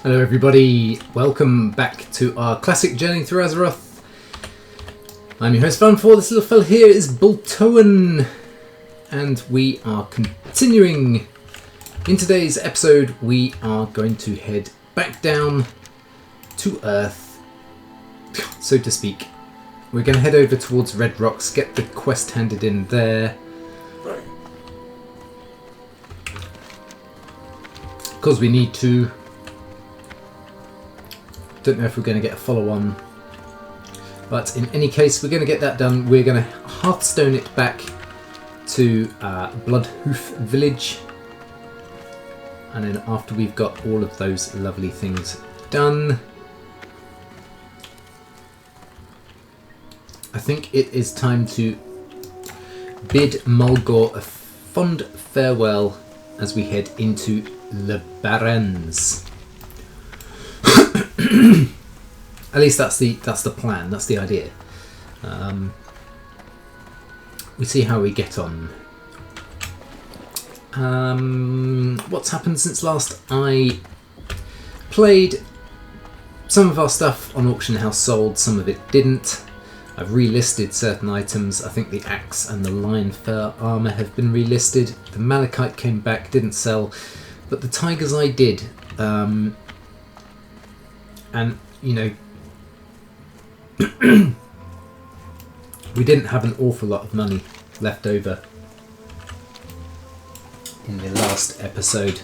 Hello everybody, welcome back to our classic journey through Azeroth. I'm your host Valenfor, this little fella here is Bulltoan, and we are continuing. In today's episode we are going to head back down to Earth, so to speak. We're going to head over towards Red Rocks, get the quest handed in there. Because we need to. Don't know if we're going to get a follow-on, but in any case we're going to get that done. We're going to Hearthstone it back to Bloodhoof Village, and then after we've got all of those lovely things done, I think it is time to bid Mulgore a fond farewell as we head into Le Barrens. At least that's the plan. That's the idea. We see how we get on. What's happened since last I played? Some of our stuff on Auction House sold. Some of it didn't. I've relisted certain items. I think the axe and the lion fur armor have been relisted. The malachite came back, didn't sell, but the tiger's eye did. And, you know, we didn't have an awful lot of money left over in the last episode.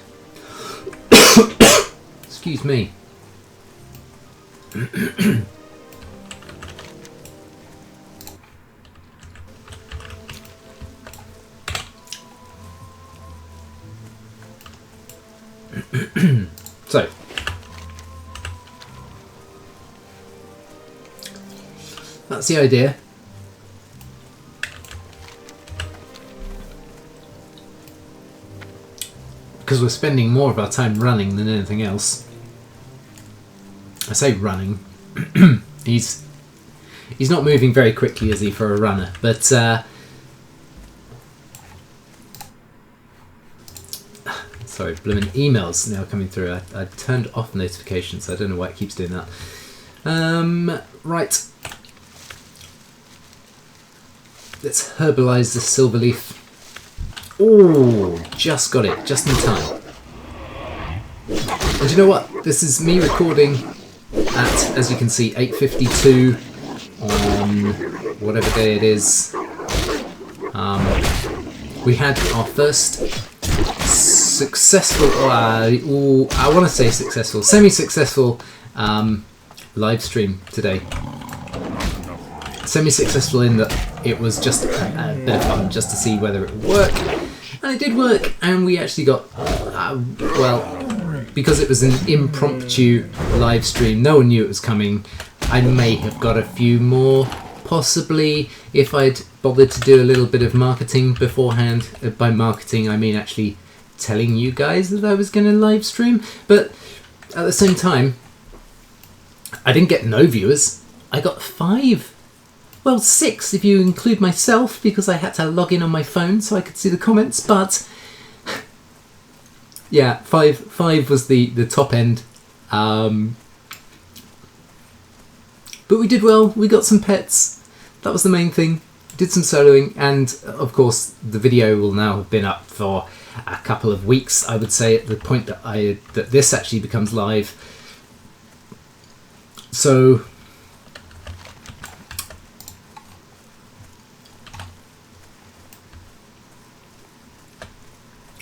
Excuse me. So, that's the idea. Because we're spending more of our time running than anything else. I say running. He's not moving very quickly, is he, for a runner? But sorry, blooming emails now coming through. I turned off notifications. I don't know why it keeps doing that. Right. Let's herbalise the silver leaf. Oh, just got it, just in time. And you know what? This is me recording at, as you can see, 8:52 on whatever day it is. We had our first successful, I want to say successful, semi-successful live stream today. Semi-successful in that it was just a bit of fun just to see whether it would work, and it did work, and we actually got well, because it was an impromptu live stream, no one knew it was coming. I may have got a few more possibly if I'd bothered to do a little bit of marketing beforehand. By marketing I mean actually telling you guys that I was going to live stream, but at the same time I didn't get no viewers. I got 5. Well, 6 if you include myself, because I had to log in on my phone so I could see the comments, but yeah, 5 was the top end. But we did well, we got some pets, that was the main thing. Did some soloing, and of course the video will now have been up for a couple of weeks, I would say, at the point that this actually becomes live. So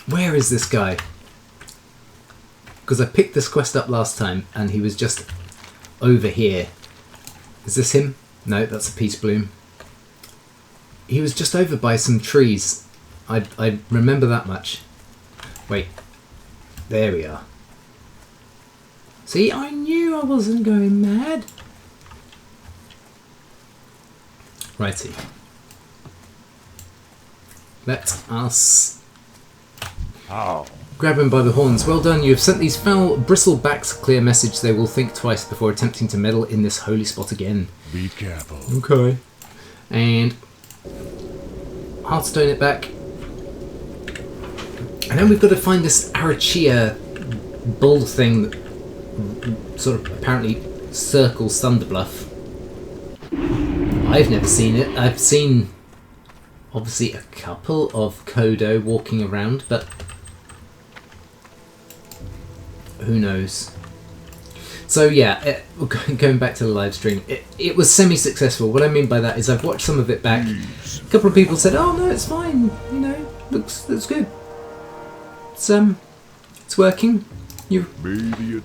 where is this guy? Because I picked this quest up last time and he was just over here. Is this him? No, that's a peace bloom. He was just over by some trees. I remember that much. Wait. There we are. See, I knew I wasn't going mad. Righty. Let us grab him by the horns. Well done, you have sent these foul bristlebacks a clear message. They will think twice before attempting to meddle in this holy spot again. Be careful. Okay. And Hearthstone it back. And then we've got to find this Arachia bull thing that sort of apparently circles Thunderbluff. I've never seen it. I've seen obviously a couple of Kodo walking around, but who knows. So yeah, going back to the live stream, it was semi-successful. What I mean by that is I've watched some of it back. A couple of people said, "Oh no, it's fine. You know, looks good. It's working. You're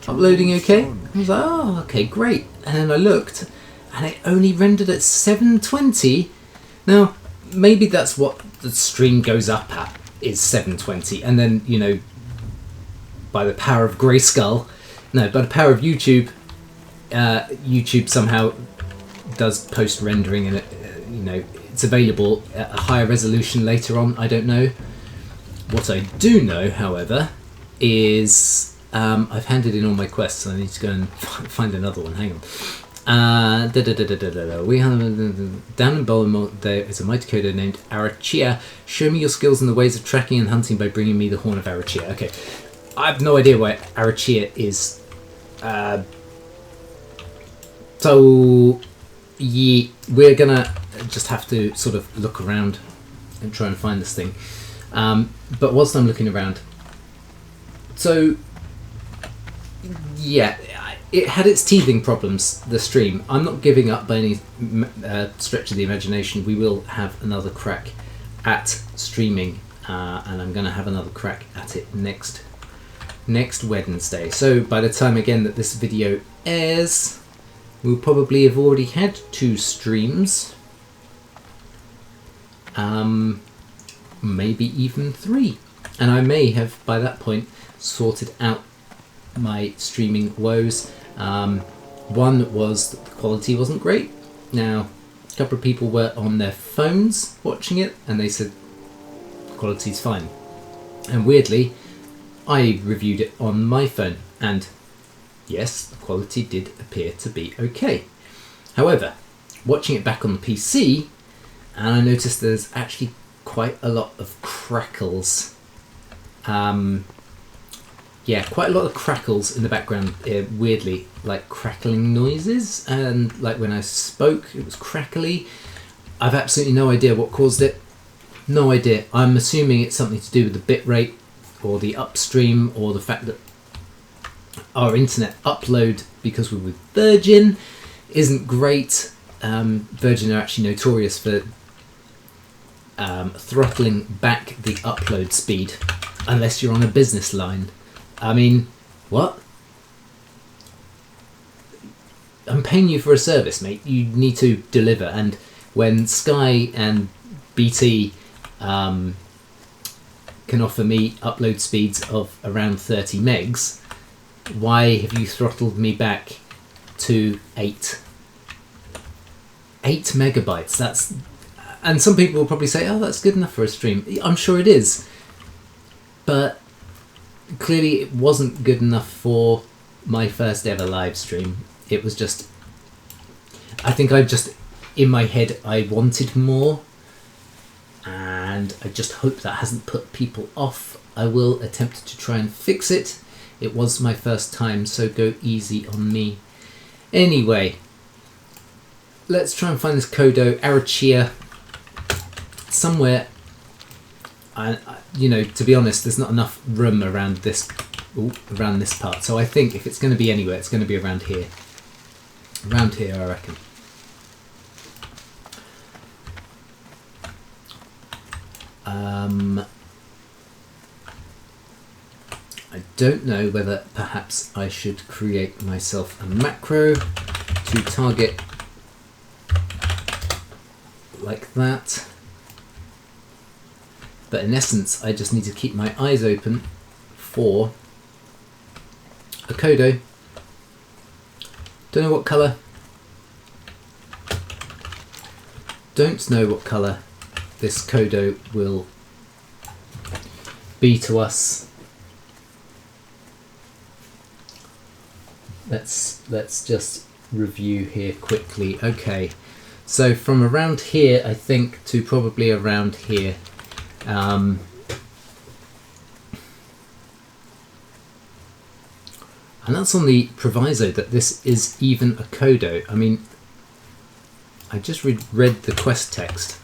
uploading okay." I was like, "Oh, okay, great." And then I looked, and it only rendered at 720. Now, maybe that's what the stream goes up at, is 720, and then, you know, by the power of Grayskull, no, by the power of YouTube, YouTube somehow does post-rendering, and you know, it's available at a higher resolution later on. I don't know. What I do know, however, is I've handed in all my quests, so I need to go and find another one. Hang on. We have down in Baltimore. There is a mighty coder named Arachia. Show me your skills in the ways of tracking and hunting by bringing me the horn of Arachia. Okay, I have no idea where Arachia is. So yeah, we're gonna just have to sort of look around and try and find this thing. But whilst I'm looking around, so yeah, it had its teething problems, the stream. I'm not giving up by any stretch of the imagination. We will have another crack at streaming, and I'm going to have another crack at it next Wednesday. So by the time again that this video airs, we'll probably have already had 2 streams, maybe even 3, and I may have by that point sorted out my streaming woes. One was that the quality wasn't great. Now, a couple of people were on their phones watching it, and they said the quality's fine. And weirdly, I reviewed it on my phone, and yes, the quality did appear to be okay. However, watching it back on the PC, and I noticed there's actually quite a lot of crackles. Yeah, quite a lot of crackles in the background, weirdly, like crackling noises, and like when I spoke, it was crackly. I've absolutely no idea what caused it. No idea. I'm assuming it's something to do with the bit-rate, or the upstream, or the fact that our internet upload, because we're with Virgin, isn't great. Virgin are actually notorious for throttling back the upload speed, unless you're on a business line. I mean, what? I'm paying you for a service, mate. You need to deliver. And when Sky and BT can offer me upload speeds of around 30 megs, why have you throttled me back to 8 megabytes? That's, and some people will probably say, oh, that's good enough for a stream. I'm sure it is, but clearly it wasn't good enough for my first ever live stream. It was just, I think I just, in my head, I wanted more, and I just hope that hasn't put people off. I will attempt to try and fix it. It was my first time, so go easy on me. Anyway, let's try and find this Kodo Arachia somewhere. You know, to be honest, there's not enough room around this part. So I think if it's going to be anywhere, it's going to be around here. Around here, I reckon. I don't know whether perhaps I should create myself a macro to target like that. But in essence, I just need to keep my eyes open for a Kodo. Don't know what colour. Don't know what colour this Kodo will be to us. Let's just review here quickly. Okay, so from around here, I think, to probably around here. And that's on the proviso that this is even a Kodo. I mean, I just read the quest text.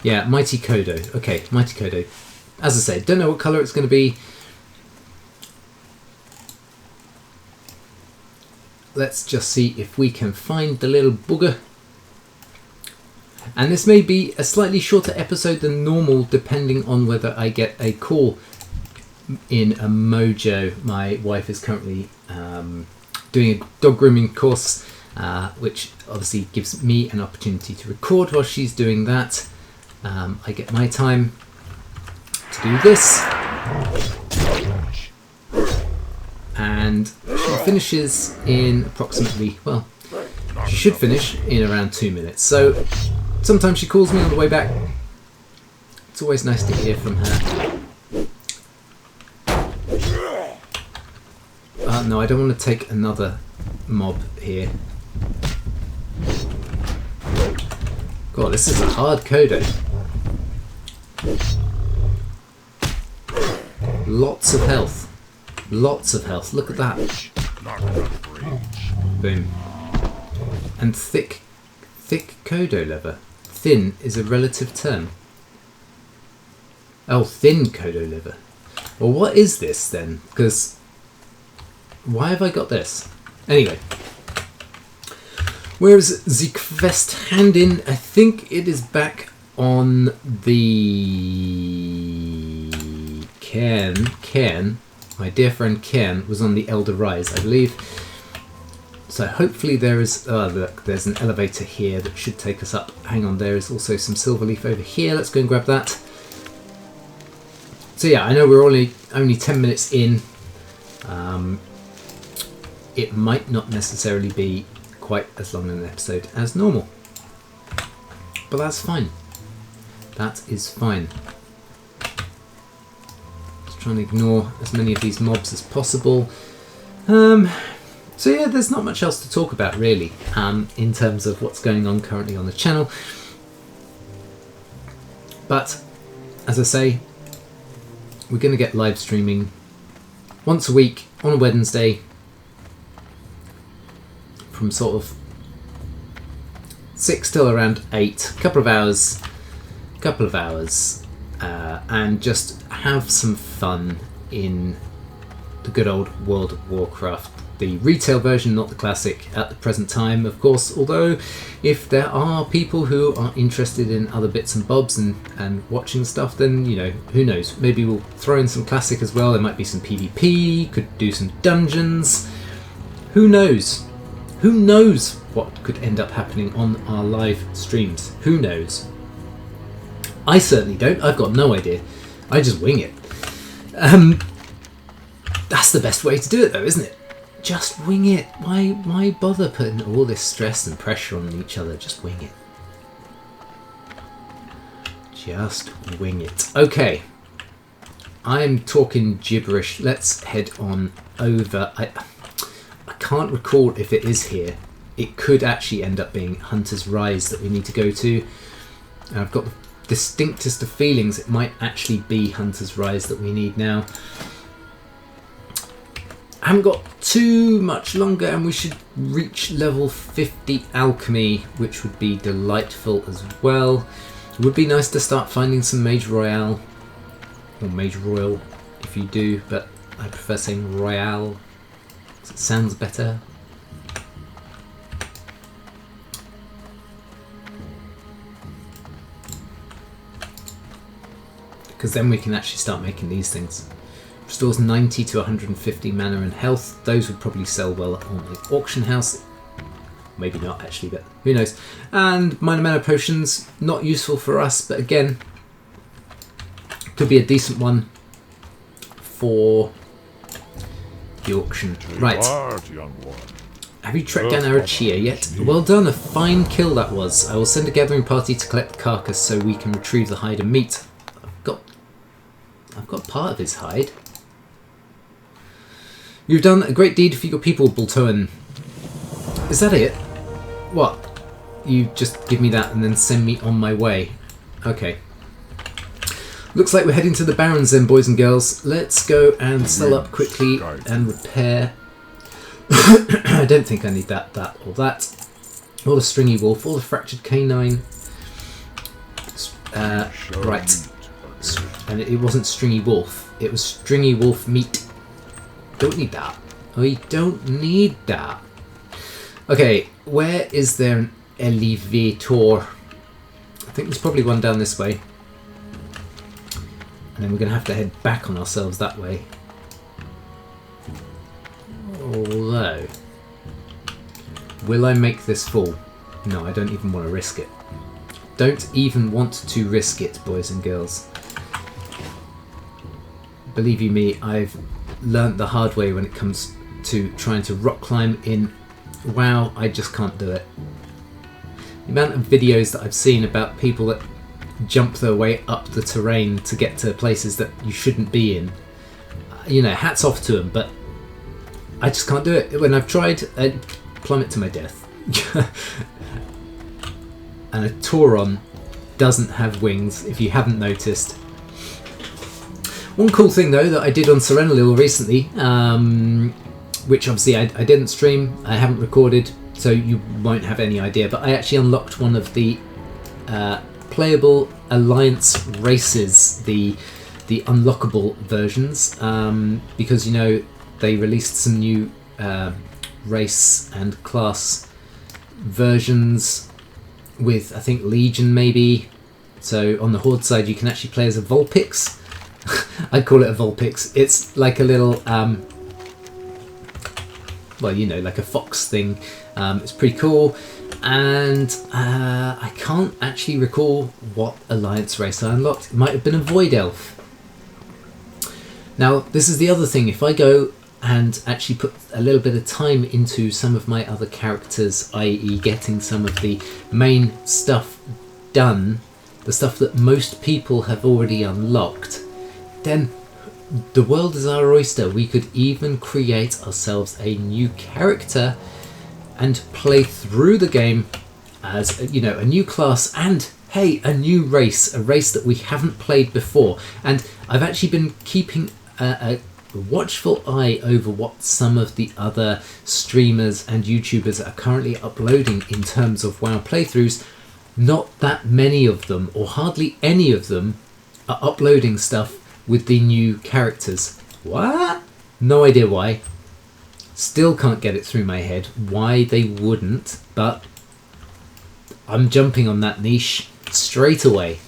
Yeah, Mighty Kodo. Okay, Mighty Kodo. As I say, don't know what colour it's going to be. Let's just see if we can find the little bugger. And this may be a slightly shorter episode than normal, depending on whether I get a call in a mojo. My wife is currently doing a dog grooming course, which obviously gives me an opportunity to record while she's doing that. I get my time to do this. And she finishes in approximately, well, she should finish in around 2 minutes. So sometimes she calls me on the way back. It's always nice to hear from her. No, I don't want to take another mob here. God, this is a hard Kodo. Lots of health. Lots of health. Look at that. Boom. And thick Kodo liver. Thin is a relative term. Oh, thin Kodo liver. Well, what is this then? Because why have I got this? Anyway. Where is the quest hand in? I think it is back on the Cairn. My dear friend Cairn was on the Elder Rise, I believe. So hopefully there is... Oh, look, there's an elevator here that should take us up. Hang on, there is also some silver leaf over here. Let's go and grab that. So yeah, I know we're only 10 minutes in. It might not necessarily be quite as long an episode as normal. But that's fine. That is fine. Just trying to ignore as many of these mobs as possible. So yeah, there's not much else to talk about really, in terms of what's going on currently on the channel. But, as I say, we're going to get live streaming once a week on a Wednesday from sort of 6 till around 8, couple of hours, and just have some fun in the good old World of Warcraft. The retail version, not the classic at the present time, of course, although if there are people who are interested in other bits and bobs and watching stuff, then, you know, who knows, maybe we'll throw in some classic as well. There might be some PvP, could do some dungeons, who knows? Who knows what could end up happening on our live streams? Who knows? I certainly don't. I've got no idea. I just wing it. That's the best way to do it though, isn't it? Just wing it. Why bother putting all this stress and pressure on each other? Just wing it. Just wing it. Okay. I'm talking gibberish. Let's head on over. I can't recall if it is here. It could actually end up being Hunter's Rise that we need to go to. And I've got the distinctest of feelings it might actually be Hunter's Rise that we need now. I haven't got too much longer and we should reach level 50 alchemy, which would be delightful as well. It would be nice to start finding some Mage Royale, or Mage Royal if you do, but I prefer saying Royale. It sounds better. Because then we can actually start making these things. Restores 90 to 150 mana and health. Those would probably sell well on the auction house. Maybe not actually, but who knows. And minor mana potions, not useful for us, but again, could be a decent one for the auction. Right. Have you tracked down Arachia yet? Well done, a fine kill that was. I will send a gathering party to collect the carcass so we can retrieve the hide and meat. I've got part of his hide. You've done a great deed for your people, Bulltoan. Is that it? What? You just give me that and then send me on my way. Okay. Looks like we're heading to the Barrens then, boys and girls. Let's go and sell up quickly and repair. I don't think I need that, or that. Or the Stringy Wolf, or the Fractured Canine. Right. And it wasn't Stringy Wolf. It was Stringy Wolf meat. Don't need that. We don't need that. Okay, where is there an elevator? I think there's probably one down this way. And then we're going to have to head back on ourselves that way. Although, will I make this full? No, I don't even want to risk it. Don't even want to risk it, boys and girls. Believe you me, I've learnt the hard way when it comes to trying to rock climb in WoW. I just can't do it. The amount of videos that I've seen about people that jump their way up the terrain to get to places that you shouldn't be in, you know, hats off to them, but I just can't do it. When I've tried, I plummet to my death. And a Tauren doesn't have wings, if you haven't noticed. One cool thing though that I did on Serenalil recently, which obviously I didn't stream, I haven't recorded, so you won't have any idea, but I actually unlocked one of the playable alliance races, the unlockable versions, because, you know, they released some new race and class versions with, I think, Legion maybe. So on the Horde side you can actually play as a Vulpix. I'd call it a Vulpix. It's like a little well, you know, like a fox thing. It's pretty cool, and I can't actually recall what alliance race I unlocked. It might have been a Void Elf. Now this is the other thing, if I go and actually put a little bit of time into some of my other characters, i.e. getting some of the main stuff done, the stuff that most people have already unlocked, then the world is our oyster. We could even create ourselves a new character and play through the game as, you know, a new class and, hey, a new race, a race that we haven't played before. And I've actually been keeping a watchful eye over what some of the other streamers and YouTubers are currently uploading in terms of WoW playthroughs. Not that many of them, or hardly any of them, are uploading stuff with the new characters. What? No idea why. Still can't get it through my head why they wouldn't, but I'm jumping on that niche straight away.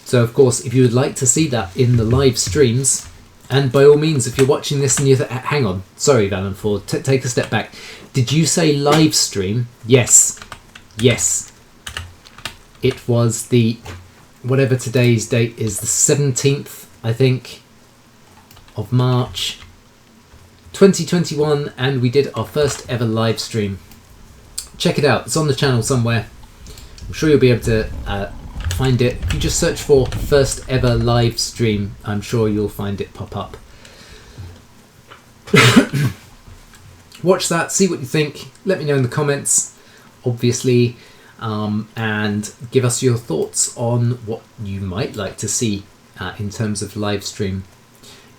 So of course, if you would like to see that in the live streams, and by all means, if you're watching this and you hang on, sorry Valenfor, take a step back. Did you say live stream? Yes. Yes. It was the, whatever today's date is, the 17th, I think, of March 2021, and we did our first ever live stream. Check it out, it's on the channel somewhere. I'm sure you'll be able to find it. If you just search for first ever live stream, I'm sure you'll find it pop up. Watch that, see what you think, let me know in the comments, obviously, and give us your thoughts on what you might like to see in terms of live stream.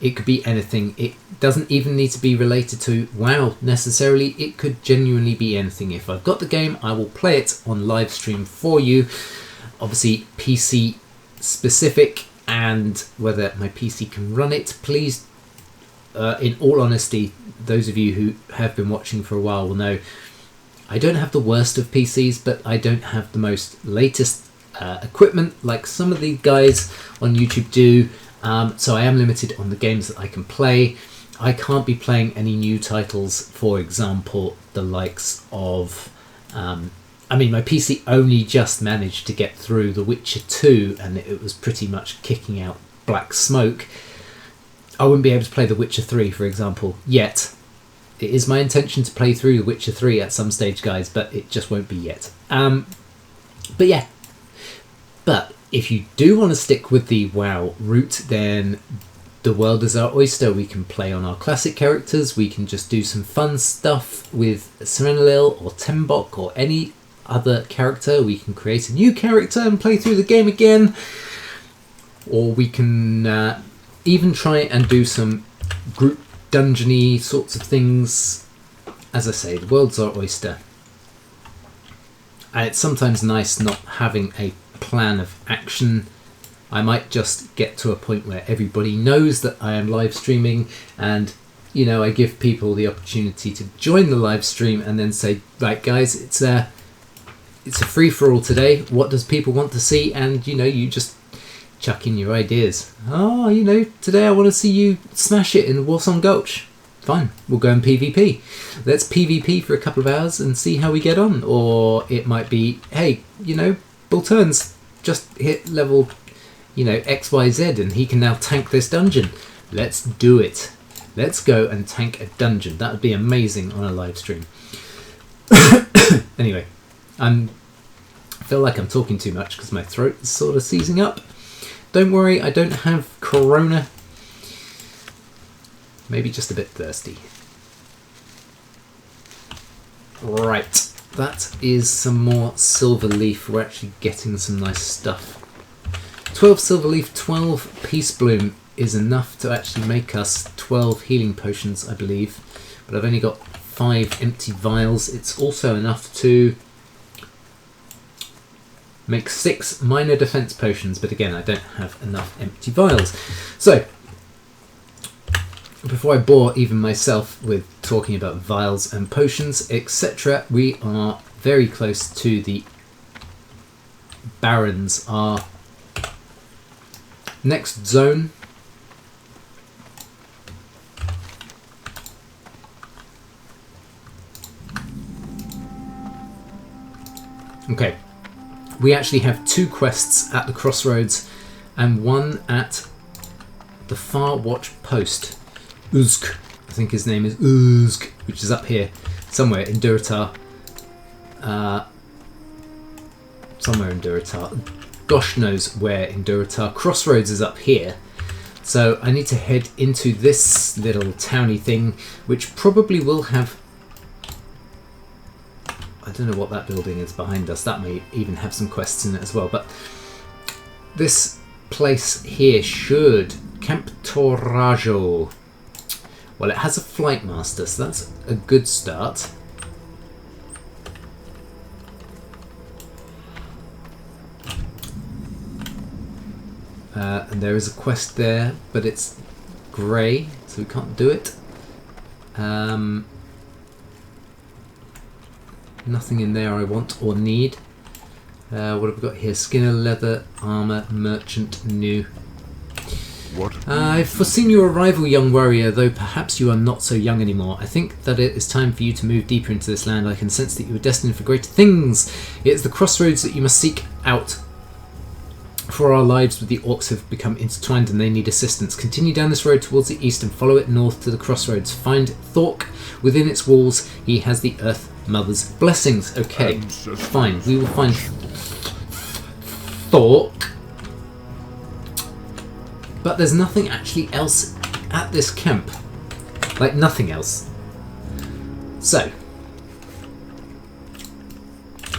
It could be anything. It doesn't even need to be related to WoW necessarily. It could genuinely be anything. If I've got the game, I will play it on live stream for you. Obviously PC specific, and whether my PC can run it. Please, in all honesty, those of you who have been watching for a while will know I don't have the worst of PCs, but I don't have the most latest equipment like some of the guys on YouTube do. So I am limited on the games that I can play. I can't be playing any new titles, for example, the likes of... I mean, my PC only just managed to get through The Witcher 2, and it was pretty much kicking out black smoke. I wouldn't be able to play The Witcher 3, for example, yet. It is my intention to play through The Witcher 3 at some stage, guys, but it just won't be yet. But yeah. But if you do want to stick with the WoW route, then the world is our oyster. We can play on our classic characters. We can just do some fun stuff with Serenalil or Tembok or any other character, we can create a new character and play through the game again, or we can even try and do some group dungeony sorts of things. As I say, the world's our oyster, and it's sometimes nice not having a plan of action. I might just get to a point where everybody knows that I am live streaming, and I give people the opportunity to join the live stream and then say, right guys, it's a free-for-all today. What does people want to see? And you just chuck in your ideas. Today I want to see you smash it in Warsong Gulch. Fine, we'll go in PvP. Let's PvP for a couple of hours and see how we get on. Or it might be, hey, Bulltoan's just hit level, XYZ, and he can now tank this dungeon. Let's do it. Let's go and tank a dungeon. That would be amazing on a live stream. Anyway, I feel like I'm talking too much because my throat is sort of seizing up. Don't worry, I don't have corona. Maybe just a bit thirsty. Right, that is some more silver leaf. We're actually getting some nice stuff. 12 silver leaf, 12 peace bloom is enough to actually make us 12 healing potions, I believe. But I've only got 5 empty vials. It's also enough to make 6 minor defense potions, but again, I don't have enough empty vials. So, before I bore even myself with talking about vials and potions, etc., we are very close to the Barrens, our next zone. Okay, we actually have 2 quests at the crossroads and 1 at the Far Watch Post. Uzk, I think his name is Uzk, which is up here somewhere in Durotar. Somewhere in Durotar. Gosh knows where in Durotar. Crossroads is up here. So I need to head into this little towny thing, which probably will have... I don't know what that building is behind us. That may even have some quests in it as well. But this place here should... Camp Torajo. Well, it has a flight master, so that's a good start. And there is a quest there, but it's grey, so we can't do it. Nothing in there I want or need. What have we got here? Skinner, leather, armour, merchant, new. What? I've foreseen your arrival, young warrior, though perhaps you are not so young anymore. I think that it is time for you to move deeper into this land. I can sense that you are destined for greater things. It is the crossroads that you must seek out. For our lives with the orcs have become intertwined and they need assistance. Continue down this road towards the east and follow it north to the crossroads. Find Thork within its walls. He has the Earth Mother's blessings. Okay, fine. We will find Thork. But there's nothing actually else at this camp. Like, nothing else. So,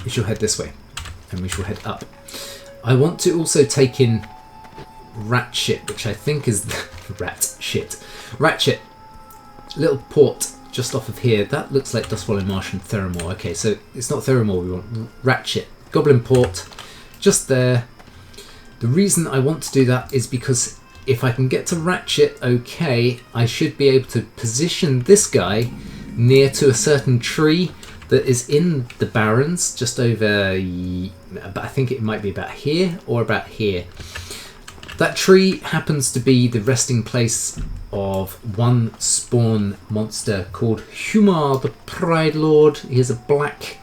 we shall head this way. And we shall head up. I want to also take in Rat Shit, which I think is... Rat Shit. Little port just off of here. That looks like Dustwallow Marsh and Theramore. Okay, so it's not Theramore we want. Rat Shit. Goblin Port. Just there. The reason I want to do that is because if I can get to Ratchet, okay, I should be able to position this guy near to a certain tree that is in the Barrens, just over, I think it might be about here or about here. That tree happens to be the resting place of one spawn monster called Humar the Pride Lord. He is a black,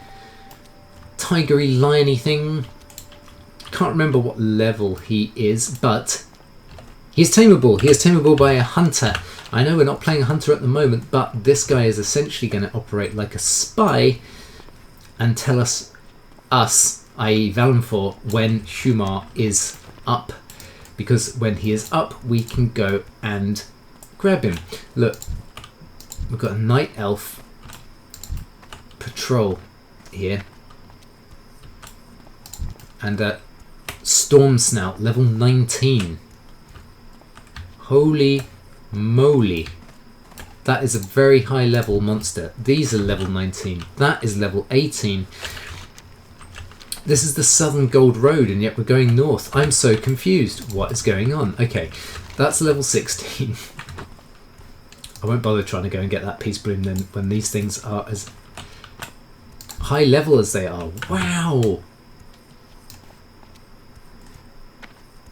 tigery, liony thing. Can't remember what level he is, but he's tameable. He is tameable by a hunter. I know we're not playing a hunter at the moment, but this guy is essentially going to operate like a spy and tell us, i.e. Valenfor, when Humar is up. Because when he is up, we can go and grab him. Look, we've got a night elf patrol here. And Storm Snout, level 19. Holy moly. That is a very high level monster. These are level 19. That is level 18. This is the Southern Gold Road, and yet we're going north. I'm so confused. What is going on? Okay, that's level 16. I won't bother trying to go and get that Peace Bloom then when these things are as high level as they are. Wow!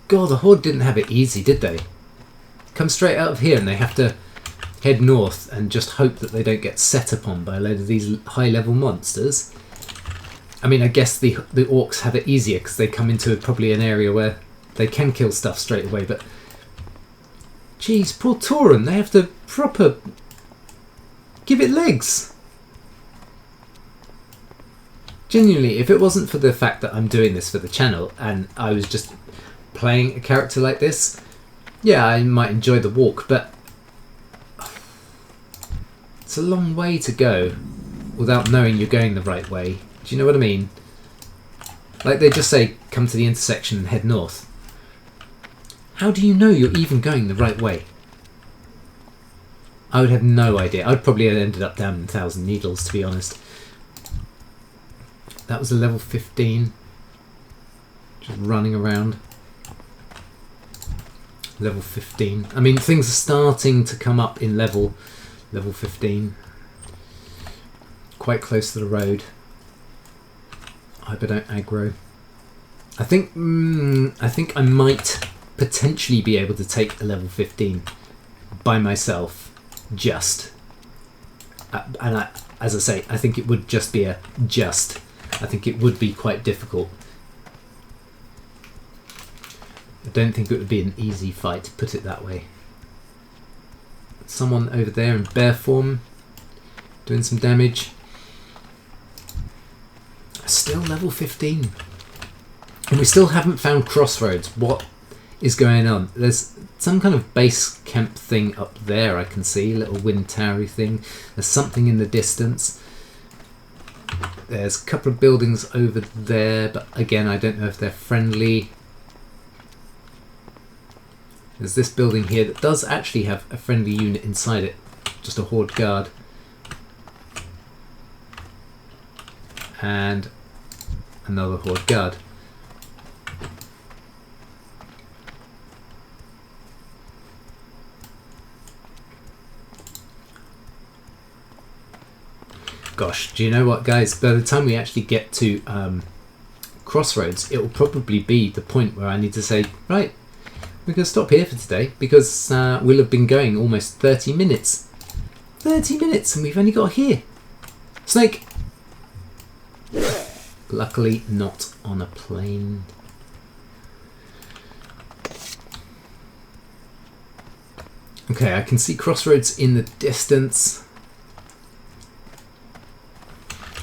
God, the Horde didn't have it easy, did they? Come straight out of here and they have to head north and just hope that they don't get set upon by a load of these high level monsters. I mean, I guess the orcs have it easier because they come into probably an area where they can kill stuff straight away, but geez, poor Tauren, they have to proper give it legs. Genuinely, if it wasn't for the fact that I'm doing this for the channel and I was just playing a character like this, yeah, I might enjoy the walk, but it's a long way to go without knowing you're going the right way. Do you know what I mean? Like they just say, come to the intersection and head north. How do you know you're even going the right way? I would have no idea. I'd probably have ended up down in 1,000 Needles, to be honest. That was a level 15. Just running around. Level 15. I mean, things are starting to come up in level 15. Quite close to the road. I hope I don't aggro. I think I might potentially be able to take a level 15 by myself, just. And as I say, I think it would just be a just. I think it would be quite difficult. I don't think it would be an easy fight, to put it that way. Someone over there in bear form, doing some damage. Still level 15. And we still haven't found Crossroads. What is going on? There's some kind of base camp thing up there I can see. A little wind towery thing. There's something in the distance. There's a couple of buildings over there, but again, I don't know if they're friendly. There's this building here that does actually have a friendly unit inside it. Just a Horde guard. And another Horde guard. Gosh, do you know what, guys? By the time we actually get to Crossroads, it will probably be the point where I need to say, right, we're going to stop here for today, because we'll have been going almost 30 minutes. 30 minutes, and we've only got here. Snake! Luckily not on a plane. Okay, I can see Crossroads in the distance.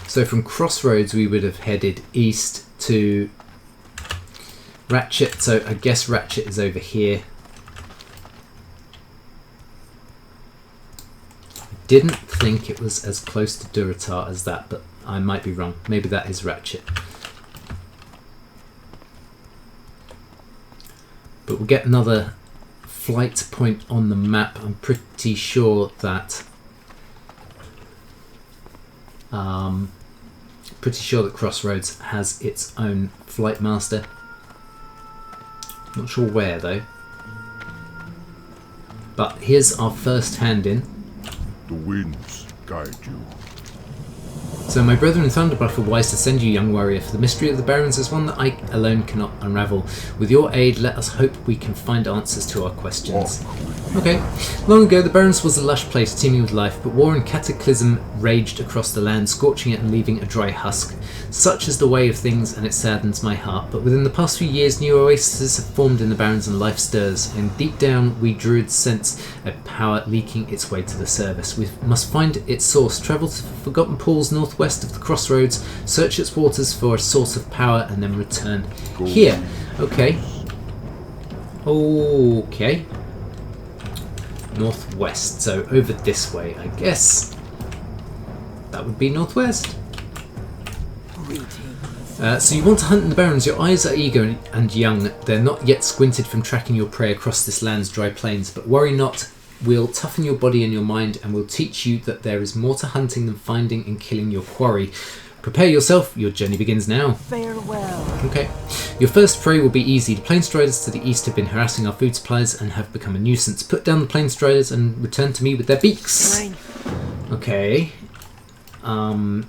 So from Crossroads we would have headed east to Ratchet, so I guess Ratchet is over here. Didn't think it was as close to Durotar as that, but I might be wrong. Maybe that is Ratchet. But we'll get another flight point on the map. I'm pretty sure that Crossroads has its own flight master. Not sure where though. But here's our first hand in. The winds guide you. So my brethren in Thunderbluff are wise to send you, young warrior, for the mystery of the Barrens is one that I alone cannot unravel. With your aid, let us hope we can find answers to our questions. Okay. Long ago, the Barrens was a lush place teeming with life, but war and cataclysm raged across the land, scorching it and leaving a dry husk. Such is the way of things, and it saddens my heart. But within the past few years, new oases have formed in the Barrens and life stirs, and deep down, we druids sense a power leaking its way to the surface. We must find its source, travel to forgotten pools northwest of the Crossroads, search its waters for a source of power, and then return here. Okay. Okay. Northwest, so over this way, I guess. That would be northwest. Greetings. So you want to hunt in the Barrens. Your eyes are eager and young. They're not yet squinted from tracking your prey across this land's dry plains. But worry not. We'll toughen your body and your mind, and we'll teach you that there is more to hunting than finding and killing your quarry. Prepare yourself. Your journey begins now. Farewell. Okay. Your first prey will be easy. The plain striders to the east have been harassing our food supplies and have become a nuisance. Put down the plain striders and return to me with their beaks. Strength. Okay. Some.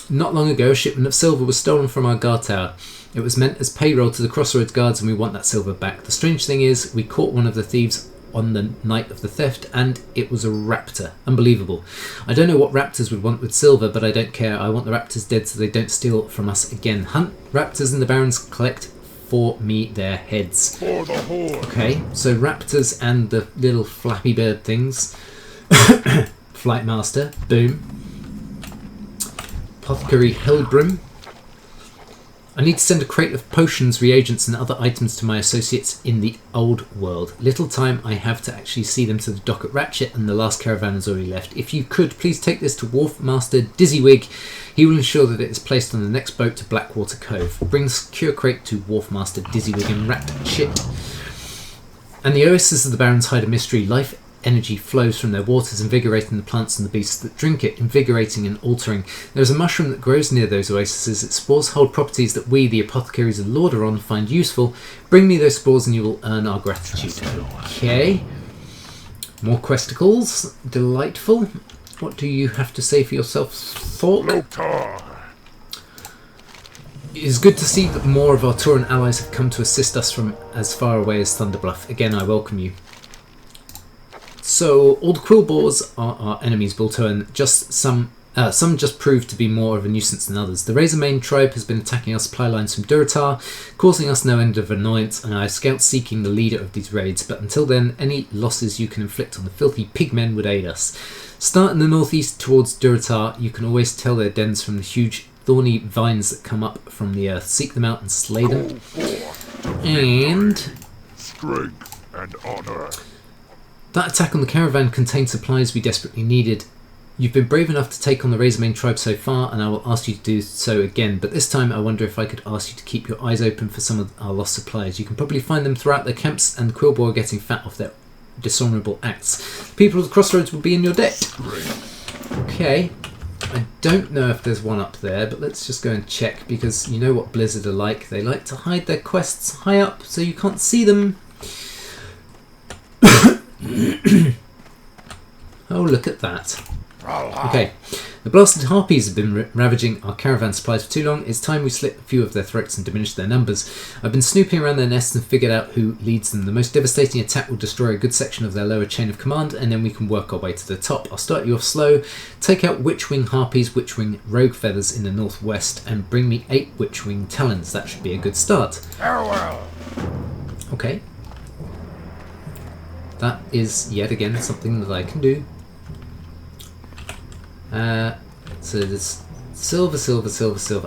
Not long ago, a shipment of silver was stolen from our guard tower. It was meant as payroll to the Crossroads guards, and we want that silver back. The strange thing is, we caught one of the thieves on the night of the theft, and it was a raptor. Unbelievable. I don't know what raptors would want with silver, but I don't care. I want the raptors dead so they don't steal from us again. Hunt raptors in the Barrens, collect for me their heads. For the Horde. Okay, so raptors and the little flappy bird things. Flight master, boom. Apothecary Hellbrim. I need to send a crate of potions, reagents and other items to my associates in the old world. Little time I have to actually see them to the dock at Ratchet, and the last caravan has already left. If you could, please take this to Wharf Master Dizzywig. He will ensure that it is placed on the next boat to Blackwater Cove. Bring secure crate to Wharf Master Dizzywig in Ratchet. And the oasis of the Barrens hide a mystery. Life energy flows from their waters, invigorating the plants and the beasts that drink it, invigorating and altering. There is a mushroom that grows near those oases. Its spores hold properties that we, the apothecaries of Lordaeron, find useful. Bring me those spores and you will earn our gratitude. Okay. More questicles. Delightful. What do you have to say for yourself, Thork? It is good to see that more of our Tauren allies have come to assist us from as far away as Thunderbluff. Again, I welcome you. So, all the Quillboars are our enemies, Bulltoan. Some just proved to be more of a nuisance than others. The Razormane tribe has been attacking our supply lines from Durotar, causing us no end of annoyance, and I have scouts seeking the leader of these raids, but until then, any losses you can inflict on the filthy pigmen would aid us. Start in the northeast towards Durotar. You can always tell their dens from the huge thorny vines that come up from the earth. Seek them out and slay them. And strength and honor. That attack on the caravan contained supplies we desperately needed. You've been brave enough to take on the Razormane tribe so far, and I will ask you to do so again, but this time I wonder if I could ask you to keep your eyes open for some of our lost supplies. You can probably find them throughout their camps, and the Quillboar are getting fat off their dishonourable acts. The people of the Crossroads will be in your debt. Okay, I don't know if there's one up there, but let's just go and check, because you know what Blizzard are like. They like to hide their quests high up so you can't see them. Oh, look at that. Okay, the blasted harpies have been ravaging our caravan supplies for too long. It's time we slit a few of their throats and diminish their numbers. I've been snooping around their nests and figured out who leads them. The most devastating attack will destroy a good section of their lower chain of command, and then we can work our way to the top. I'll start you off slow. Take out Witchwing harpies, Witchwing rogue feathers in the northwest, and bring me 8 Witchwing talons. That should be a good start. Farewell. Okay. That is yet again something that I can do. So there's silver.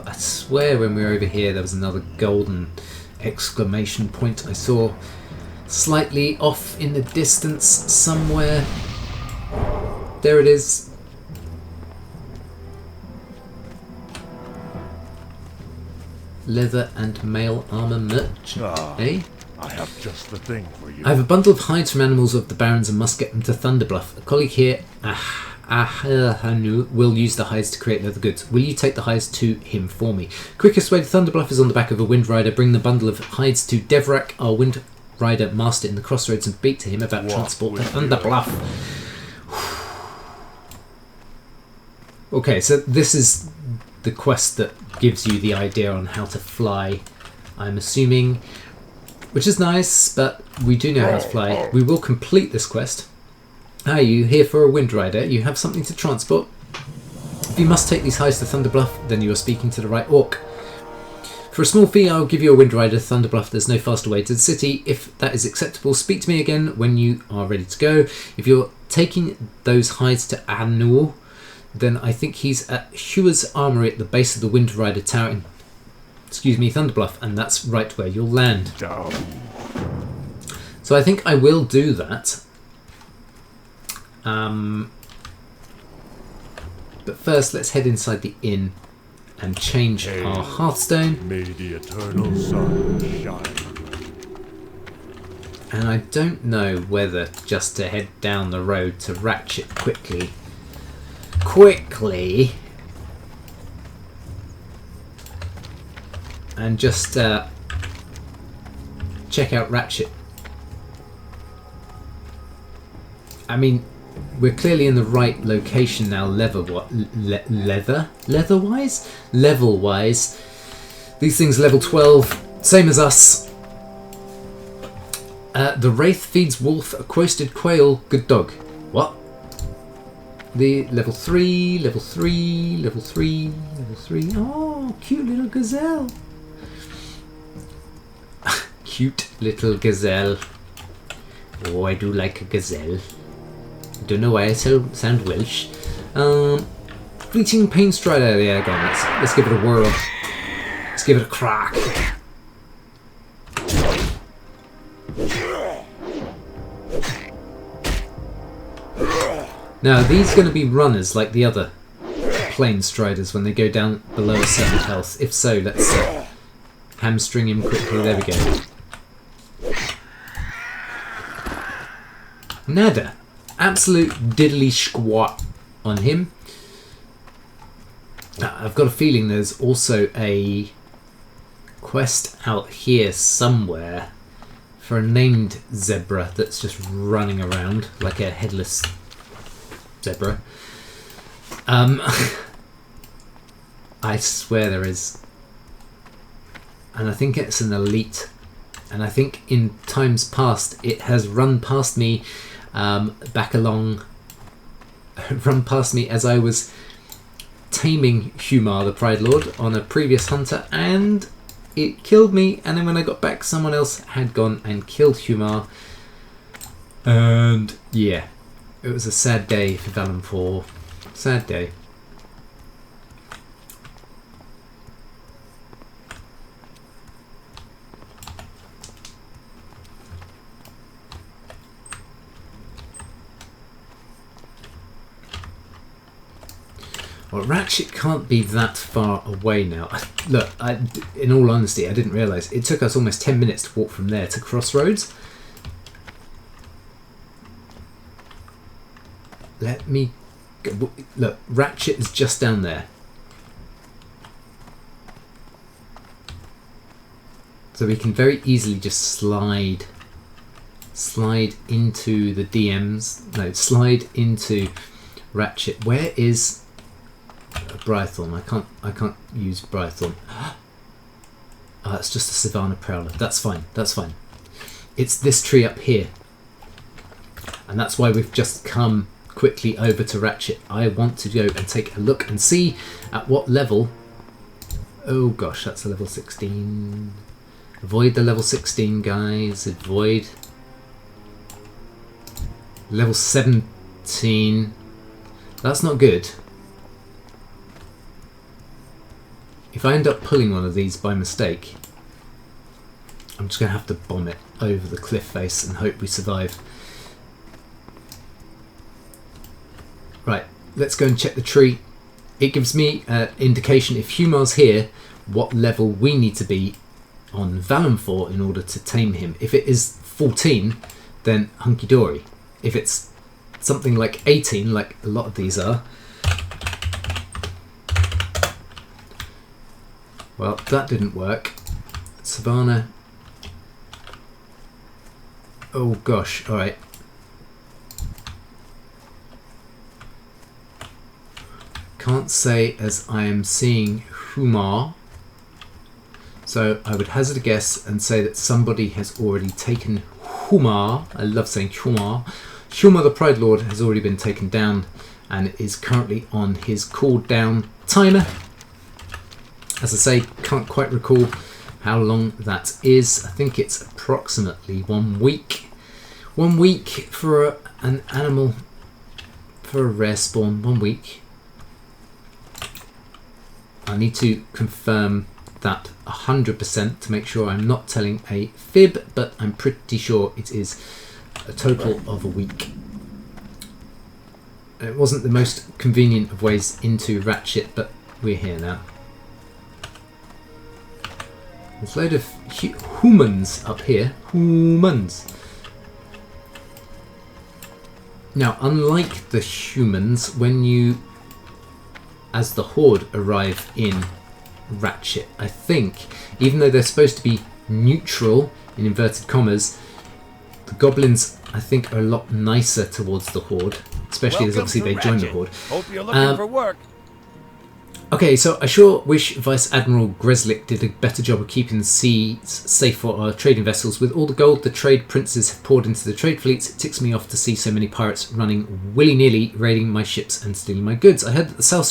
I swear when we were over here there was another golden exclamation point I saw slightly off in the distance somewhere. There it is. Leather and mail armor merchant. Eh? I have just the thing for you. I have a bundle of hides from animals of the Barrens and must get them to Thunderbluff. A colleague here, will use the hides to create leather goods. Will you take the hides to him for me? Quickest way to Thunderbluff is on the back of a Wind Rider. Bring the bundle of hides to Devrak, our Wind Rider master in the Crossroads, and speak to him about transport to Thunderbluff. Okay, so this is the quest that gives you the idea on how to fly, I'm assuming. Which is nice, but we do know how to fly. We will complete this quest. Are you here for a Wind Rider? You have something to transport. If you must take these hides to Thunderbluff, then you are speaking to the right orc. For a small fee, I will give you a Wind Rider to Thunderbluff. There's no faster way to the city. If that is acceptable, speak to me again when you are ready to go. If you're taking those hides to Annual, then I think he's at Hewer's Armoury at the base of the Wind Rider Tower in Thunderbluff, and that's right where you'll land. So I think I will do that. But first, let's head inside the inn and change our Hearthstone. May the eternal sun shine. And I don't know whether just to head down the road to Ratchet quickly, and just check out Ratchet. I mean, we're clearly in the right location now, level-wise. These things level 12, same as us. The Wraith feeds wolf, a quoasted quail, good dog. What? The level 3. Oh, cute little gazelle. Cute little gazelle. Oh, I do like a gazelle. Don't know why I sound Welsh. Fleeting Pain Strider. Yeah, go on, let's give it a whirl. Let's give it a crack. Now, are these going to be runners like the other Plain Striders when they go down below a certain health? If so, let's hamstring him quickly. There we go. Nada. Absolute diddly squat on him. I've got a feeling there's also a quest out here somewhere for a named zebra that's just running around like a headless zebra. I swear there is. And I think it's an elite. And I think in times past it has run past me run past me as I was taming Humar the Pride Lord on a previous hunter, and it killed me, and then when I got back someone else had gone and killed Humar, and yeah, it was a sad day for Valenfor. Sad day. Well, Ratchet can't be that far away now. Look, in all honesty, I didn't realise. It took us almost 10 minutes to walk from there to Crossroads. Let me go. Look, Ratchet is just down there. So we can very easily just slide into the DMs. No, slide into Ratchet. Where is Brythorn? I can't use Brythorn. Oh, it's just a Savannah Prowler. That's fine. That's fine. It's this tree up here, and that's why we've just come quickly over to Ratchet. I want to go and take a look and see at what level. Oh gosh, that's a level 16. Avoid the level 16, guys. Avoid level 17. That's not good. If I end up pulling one of these by mistake, I'm just going to have to bomb it over the cliff face and hope we survive. Right, let's go and check the tree. It gives me an indication, if Humar's here, what level we need to be on Valenfor in order to tame him. If it is 14, then hunky-dory. If it's something like 18, like a lot of these are, well, that didn't work. Savannah. Oh gosh, alright. Can't say as I am seeing Humar. So I would hazard a guess and say that somebody has already taken Humar. I love saying Humar. Humar the Pride Lord has already been taken down and is currently on his cooldown timer. As I say, can't quite recall how long that is. I think it's approximately 1 week. 1 week for an animal, for a rare spawn. 1 week. I need to confirm that 100% to make sure I'm not telling a fib, but I'm pretty sure it is a total of a week. It wasn't the most convenient of ways into Ratchet, but we're here now. There's a load of humans up here. Humans. Now, unlike the humans, when you, as the Horde, arrive in Ratchet, I think, even though they're supposed to be neutral, in inverted commas, the goblins, I think, are a lot nicer towards the Horde, especially as obviously they join the Horde. Hope you're looking for work. Okay, so I sure wish Vice Admiral Greslick did a better job of keeping the seas safe for our trading vessels. With all the gold the trade princes have poured into the trade fleets, it ticks me off to see so many pirates running willy-nilly, raiding my ships and stealing my goods. I heard that the South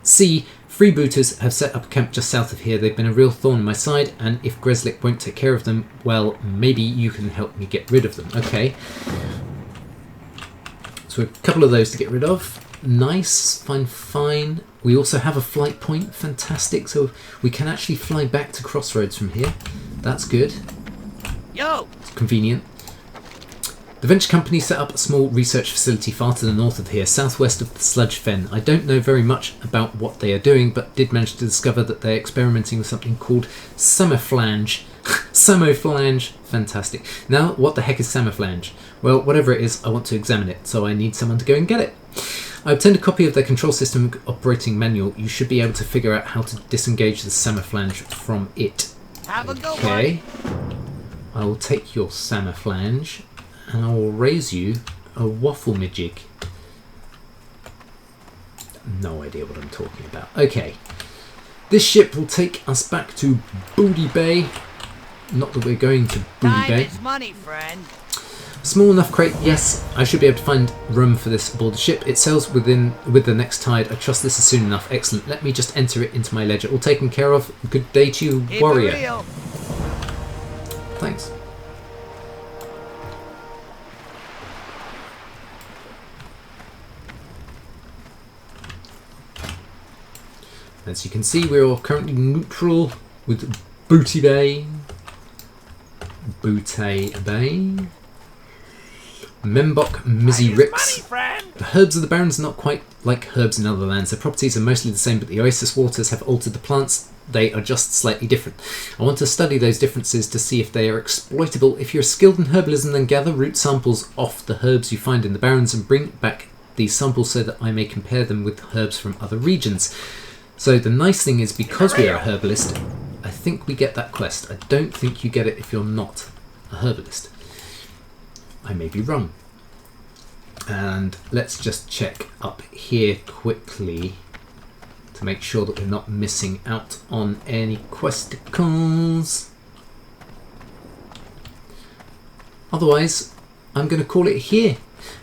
Sea freebooters have set up a camp just south of here. They've been a real thorn in my side, and if Greslick won't take care of them, well, maybe you can help me get rid of them. Okay. So a couple of those to get rid of. Nice, fine. We also have a flight point, fantastic. So we can actually fly back to Crossroads from here. That's good. Yo! It's convenient. The venture company set up a small research facility far to the north of here, southwest of the Sludge Fen. I don't know very much about what they are doing, but did manage to discover that they're experimenting with something called Samoflange. Samoflange, fantastic. Now, what the heck is Samoflange? Well, whatever it is, I want to examine it, so I need someone to go and get it. I obtained a copy of their control system operating manual. You should be able to figure out how to disengage the Samoflange from it. Have a go, Okay. I will take your Samoflange and I will raise you a waffle midgig. No idea what I'm talking about. Okay. This ship will take us back to Booty Bay. Not that we're going to Booty Time Bay. is money, friend. Small enough crate, yes. I should be able to find room for this aboard the ship. It sails with the next tide. I trust this is soon enough. Excellent. Let me just enter it into my ledger. All taken care of. Good day to you, Keep warrior. it real. Thanks. As you can see, we're all currently neutral with Booty Bay. Booty Bay. Membok Mizzy Ricks. The herbs of the Barrens are not quite like herbs in other lands. Their properties are mostly the same, but the oasis waters have altered the plants. They are just slightly different. I want to study those differences to see if they are exploitable. If you're skilled in herbalism, then gather root samples off the herbs you find in the Barrens and bring back these samples so that I may compare them with herbs from other regions. So the nice thing is, because we are a herbalist, I think we get that quest. I don't think you get it if you're not a herbalist. I may be wrong. And let's just check up here quickly to make sure that we're not missing out on any questicles. Otherwise, I'm going to call it here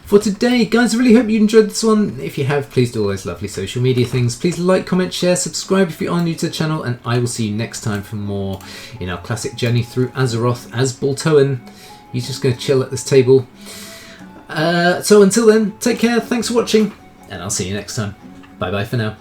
for today. Guys, I really hope you enjoyed this one. If you have, please do all those lovely social media things. Please like, comment, share, subscribe if you are new to the channel, and I will see you next time for more in our classic journey through Azeroth as Bulltoan. He's just going to chill at this table. So until then, take care, thanks for watching, and I'll see you next time. Bye bye for now.